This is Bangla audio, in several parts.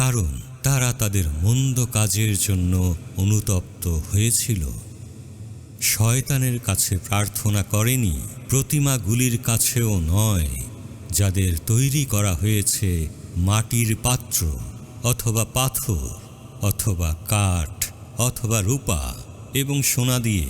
কারণ তারা তাদের মন্দ কাজের জন্য অনুতপ্ত হয়েছিল। শয়তানের কাছে প্রার্থনা করেনি, প্রতিমাগুলির কাছেও নয়, যাদের তৈরি করা হয়েছে মাটির পাত্র অথবা পাথর অথবা কাঠ অথবা রূপা এবং সোনা দিয়ে,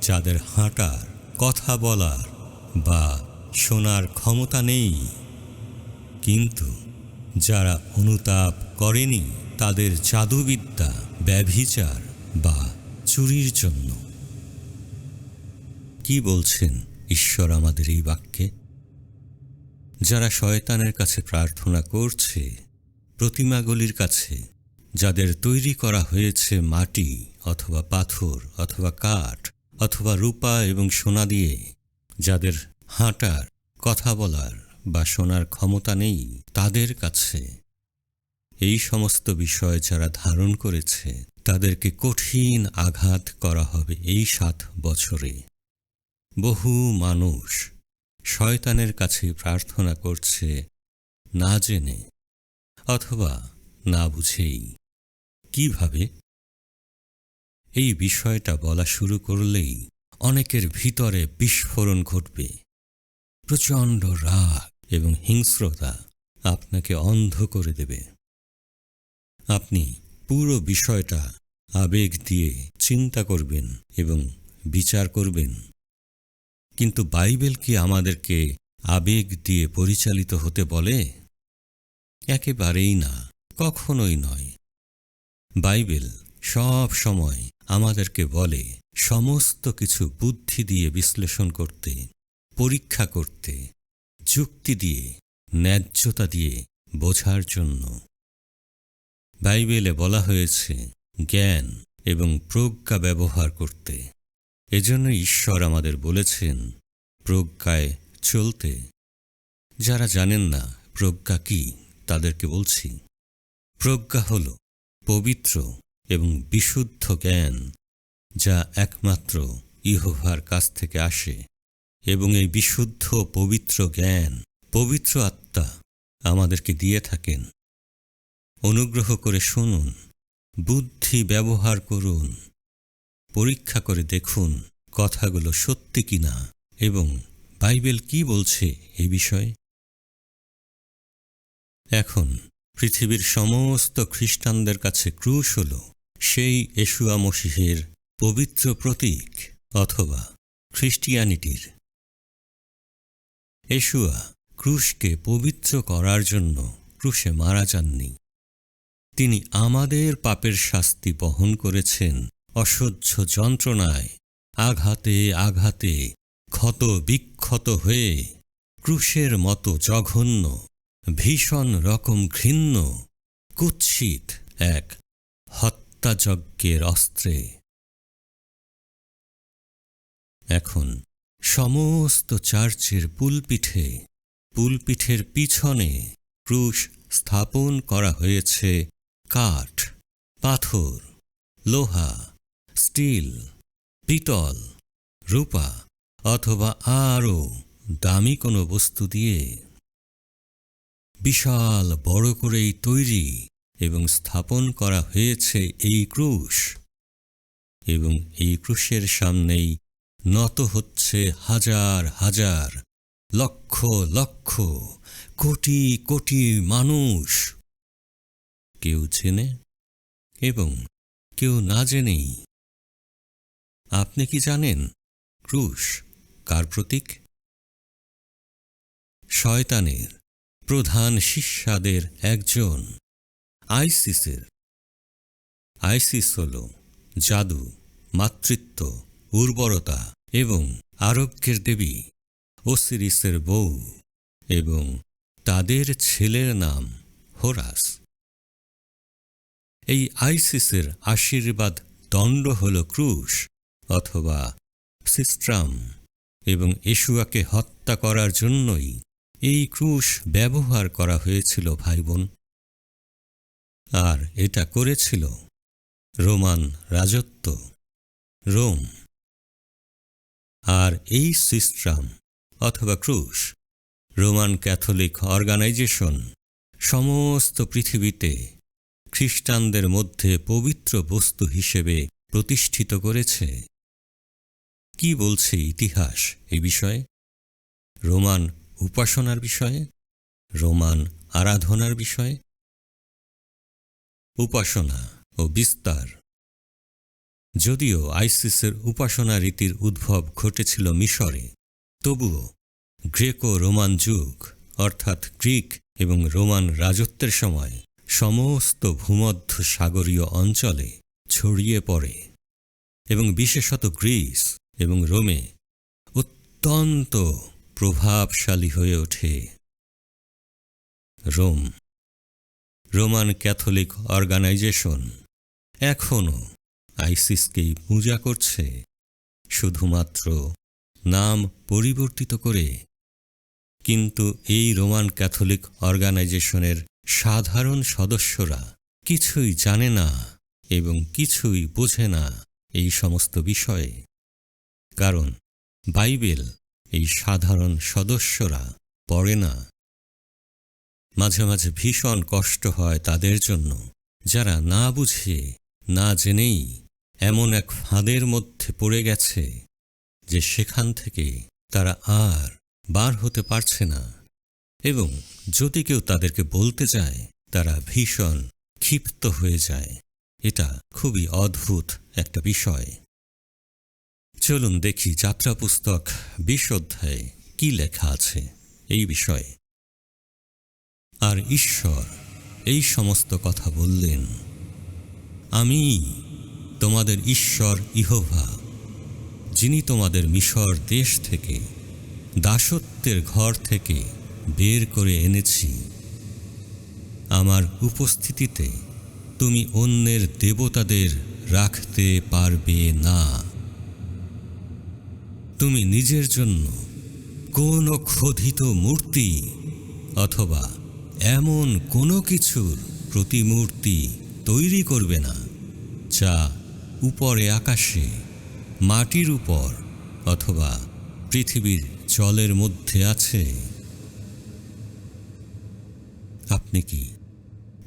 যাদের হাঁটার, কথা বলার বা শোনার ক্ষমতা নেই। কিন্তু যারা অনুতাপ করেনি তাদের জাদুবিদ্যা, ব্যভিচার বা চুরির জন্য। কি বলছেন ঈশ্বর আমাদের এই বাক্যে? যারা শয়তানের কাছে প্রার্থনা করছে, প্রতিমাগুলির কাছে, যাদের তৈরি করা হয়েছে মাটি অথবা পাথর অথবা কাঠ অথবা রূপা এবং সোনা দিয়ে, যাদের হাঁটার, কথা বলার বা শোনার ক্ষমতা নেই, তাদের কাছে এই সমস্ত বিষয় যারা ধারণ করেছে তাদেরকে কঠিন আঘাত করা হবে এই 7 বছরে। বহু মানুষ শয়তানের কাছে প্রার্থনা করছে না জেনে অথবা না বুঝেই। কিভাবে? এই বিষয়টা বলা শুরু করলেই অনেকের ভিতরে বিস্ফোরণ ঘটবে। প্রচণ্ড রাগ এবং হিংস্রতা আপনাকে অন্ধ করে দেবে। আপনি পুরো বিষয়টা আবেগ দিয়ে চিন্তা করবেন এবং বিচার করবেন। কিন্তু বাইবেল কি আমাদেরকে আবেগ দিয়ে পরিচালিত হতে বলে? একেবারেই না, কখনোই নয়। বাইবেল সব সময় আমাদেরকে বলে সমস্ত কিছু বুদ্ধি দিয়ে বিশ্লেষণ করতে, পরীক্ষা করতে, যুক্তি দিয়ে, ন্যায্যতা দিয়ে বোঝার জন্য। বাইবেলে বলা হয়েছে জ্ঞান এবং প্রজ্ঞা ব্যবহার করতে। এজন্য ঈশ্বর আমাদের বলেছেন প্রজ্ঞায় চলতে। যারা জানেন না প্রজ্ঞা কি, তাদেরকে বলছি, প্রজ্ঞা হল পবিত্র এবং বিশুদ্ধ জ্ঞান, যা একমাত্র ইহোভার কাছ থেকে আসে। এবং এই বিশুদ্ধ পবিত্র জ্ঞান পবিত্র আত্মা আমাদেরকে দিয়ে থাকেন। অনুগ্রহ করে শুনুন, বুদ্ধি ব্যবহার করুন, পরীক্ষা করে দেখুন কথাগুলো সত্যি কিনা এবং বাইবেল কি বলছে এ বিষয়ে। এখন পৃথিবীর সমস্ত খ্রিস্টানদের কাছে ক্রুশ হল সেই য়েশুয়া মসীহের পবিত্র প্রতীক অথবা খ্রিস্টিয়ানিটির। য়েশুয়া ক্রুশকে পবিত্র করার জন্য ক্রুশে মারা যাননি। তিনি আমাদের পাপের শাস্তি বহন করেছেন অসহ্য যন্ত্রণায়, আঘাতে আঘাতে ক্ষত বিক্ষত হয়ে, ক্রুশের মতো জঘন্য, ভীষণ রকম ঘৃণ্য, কুৎসিত এক হত্যাযজ্ঞের অস্ত্রে। এখন সমস্ত চার্চের পুলপিঠের পিছনে ক্রুশ স্থাপন করা হয়েছে কাঠ, পাথর, লোহা, স্টিল, পিতল, রূপা অথবা আরও দামি কোনো বস্তু দিয়ে। বিশাল বড় করেই তৈরি এবং স্থাপন করা হয়েছে এই ক্রুশ, এবং এই ক্রুশের সামনেই নত হচ্ছে হাজার হাজার, লক্ষ লক্ষ, কোটি কোটি মানুষ। কেউ জেনে এবং কেউ না জেনেই। আপনি কি জানেন ক্রুশ কার প্রতীক? শয়তানের প্রধান শিষ্যদের একজন, আইসিসের। আইসিস হল জাদু, মাতৃত্ব, উর্বরতা এবং আরোগ্যের দেবী, ওসিরিসের বউ, এবং তাদের ছেলের নাম হোরাস। এই আইসিসের আশীর্বাদ দণ্ড হল ক্রুশ অথবা সিস্ট্রাম, এবং য়েশুয়াকে হত্যা করার জন্যই এই ক্রুশ ব্যবহার করা হয়েছিল ভাই বোন। আর এটা করেছিল রোমান রাজত্ব, রোম। আর এই সিস্ট্রাম অথবা ক্রুশ রোমান ক্যাথলিক অর্গানাইজেশন সমস্ত পৃথিবীতে খ্রিস্টানদের মধ্যে পবিত্র বস্তু হিসেবে প্রতিষ্ঠিত করেছে? কি বলছে ইতিহাস এই বিষয়ে? রোমান উপাসনার বিষয়ে, রোমান আরাধনার বিষয়ে? উপাসনা ও বিস্তার। যদিও আইসিসের উপাসনা রীতির উদ্ভব ঘটেছিল মিশরে, তবুও গ্রেকো রোমান যুগ অর্থাৎ গ্রিক এবং রোমান রাজত্বের সময় সমস্ত ভূমধ্য সাগরীয় অঞ্চলে ছড়িয়ে পড়ে এবং বিশেষত গ্রিস এবং রোমে অত্যন্ত প্রভাবশালী হয়ে ওঠে। রোমান ক্যাথলিক অর্গানাইজেশন এখনও আইসিসকেই পূজা করছে, শুধুমাত্র নাম পরিবর্তিত করে। কিন্তু এই রোমান ক্যাথলিক অর্গানাইজেশনের সাধারণ সদস্যরা কিছুই জানে না এবং কিছুই বোঝে না এই সমস্ত বিষয়ে, কারণ বাইবেল এই সাধারণ সদস্যরা পড়ে না। মাঝে মাঝে ভীষণ কষ্ট হয় তাদের জন্য, যারা না বুঝে না জেনেই এমন এক ফাঁদের মধ্যে পড়ে গেছে যে সেখান থেকে তারা আর বার হতে পারছে না, এবং যদি কেউ তাদেরকে বলতে যায় তারা ভীষণ ক্ষিপ্ত হয়ে যায়। এটা খুবই অদ্ভুত একটা বিষয়। চলুন দেখি যাত্রা পুস্তক 20 অধ্যায়ে কি লেখা আছে এই বিষয়ে। আর ঈশ্বর এই সমস্ত কথা বললেন, আমি তোমাদের ঈশ্বর ইহোভা, যিনি তোমাদের মিশর দেশ থেকে দাসত্বের ঘর থেকে বের করে এনেছি। আমার উপস্থিতিতে তুমি অন্যের দেবতাদের রাখতে পারবে না। তুমি নিজের জন্য কোনো খোদিত মূর্তি অথবা এমন কোনো কিছুর প্রতিমূর্তি তৈরি করবে না, যা উপরে আকাশে, মাটির উপর অথবা পৃথিবীর জলের মধ্যে আছে। আপনি কি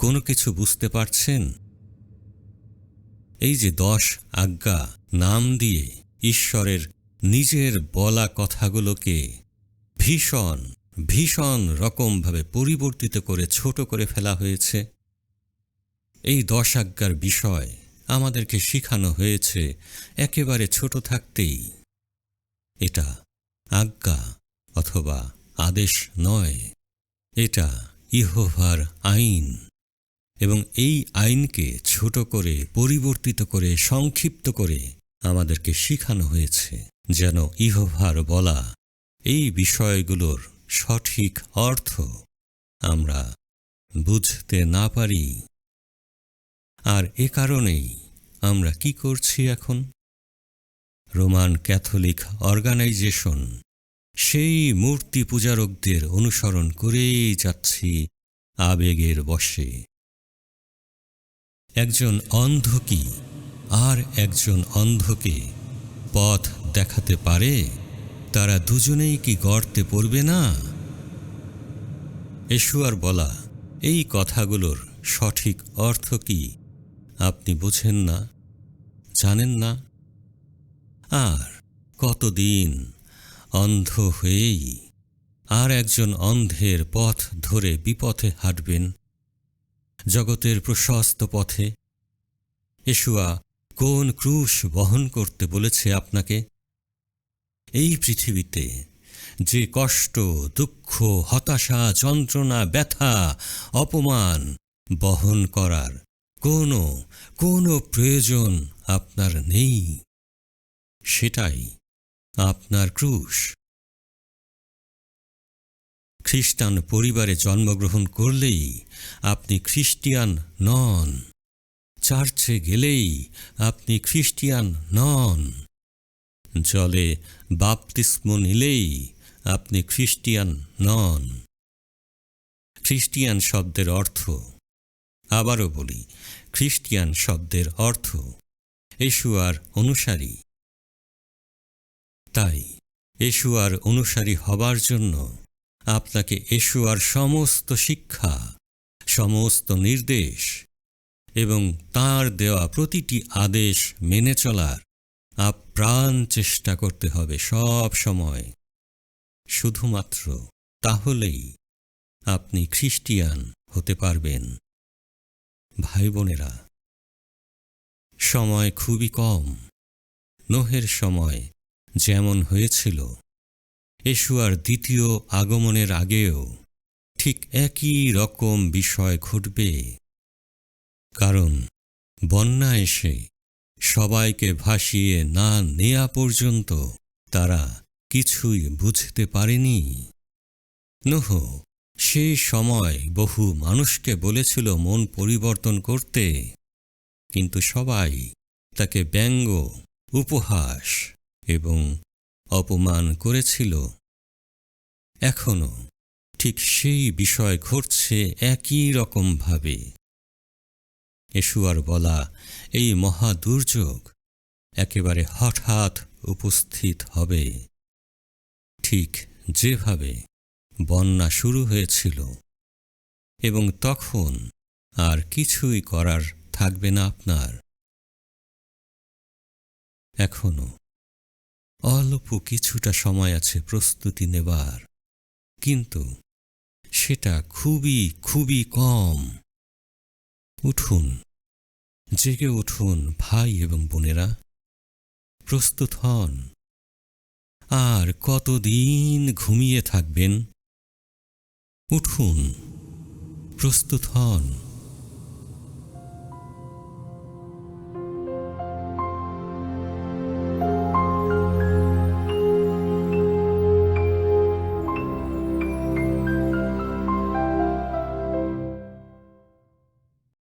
কোনো কিছু বুঝতে পারছেন? এই যে 10 আজ্ঞা নাম দিয়ে ঈশ্বরের নিজের বলা কথাগুলোকে ভীষণ ভীষণ রকমভাবে পরিবর্তিত করে ছোট করে ফেলা হয়েছে। এই 10 আজ্ঞার বিষয় আমাদেরকে শিখানো হয়েছে একেবারে ছোট থাকতেই। এটা আজ্ঞা অথবা আদেশ নয়, এটা ইহোভার আইন, এবং এই আইনকে ছোট করে পরিবর্তিত করে সংক্ষিপ্ত করে আমাদেরকে শিখানো হয়েছে, যেন ইহোভার বলা এই বিষয়গুলোর সঠিক অর্থ আমরা বুঝতে না পারি। আর এ কারণেই আমরা কি করছি এখন? রোমান ক্যাথলিক অর্গানাইজেশন সেই মূর্তি পূজারকদের অনুসরণ করেই যাচ্ছি আবেগের বশে। একজন অন্ধ কি আর একজন অন্ধকে পথ দেখাতে পারে? তারা দুজনেই কি গর্তে পড়বে না? এশুয়ার বলা এই কথাগুলোর সঠিক অর্থ কি আপনি বোঝেন না, জানেন না? আর কতদিন অন্ধ হয়েই আর একজন অন্ধের পথ ধরে বিপথে হাঁটবেন জগতের প্রশস্ত পথে? এশুয়া কোন ক্রুশ বহন করতে বলেছে আপনাকে? এই পৃথিবীতে যে কষ্ট, দুঃখ, হতাশা, যন্ত্রণা, ব্যথা, অপমান বহন করার কোনো প্রয়োজন আপনার নেই, সেটাই আপনার ক্রুশ। খ্রিস্টান পরিবারে জন্মগ্রহণ করলেই আপনি খ্রিস্টিয়ান নন। চার্চে গেলেই আপনি খ্রিস্টিয়ান নন। জলে বাপ্তিস্ম নিলেই আপনি খ্রিস্টিয়ান নন। খ্রিস্টিয়ান শব্দের অর্থ, আবারও বলি, খ্রিস্টিয়ান শব্দের অর্থ এশুয়ার অনুসারী। তাই এশুয়ার অনুসারী হবার জন্য আপনাকে এশুয়ার সমস্ত শিক্ষা, সমস্ত নির্দেশ এবং তাঁর দেওয়া প্রতিটি আদেশ মেনে চলার আপ্রাণ চেষ্টা করতে হবে সব সময়। শুধুমাত্র তাহলেই আপনি খ্রিস্টিয়ান হতে পারবেন। ভাই বোনেরা, সময় খুবই কম। নোহের সময় যেমন হয়েছিল, য়েশুয়ার দ্বিতীয় আগমনের আগেও ঠিক একই রকম বিষয় ঘটবে। কারণ বন্যা এসে সবাইকে ভাসিয়ে না নেয়া পর্যন্ত তারা কিছুই বুঝতে পারেনি। নোহ সেই সময় বহু মানুষকে বলেছিল মন পরিবর্তন করতে, কিন্তু সবাই তাকে ব্যঙ্গ, উপহাস এবং অপমান করেছিল। এখনো ঠিক সেই বিষয় ঘটছে একই রকমভাবে। য়েশুয়ার বলা এই মহা দুর্যোগ একেবারে হঠাৎ উপস্থিত হবে, ঠিক যেভাবে বন্যা শুরু হয়েছিল, এবং তখন আর কিছুই করার থাকবে না আপনার। এখনো অল্প কিছুটা সময় আছে প্রস্তুতি নেবার, কিন্তু সেটা খুবই খুবই কম। উঠুন, জেগে উঠুন ভাই এবং বোনেরা, প্রস্তুত হন। আর কতদিন ঘুমিয়ে থাকবেন? উঠুন, প্রস্তুত হন।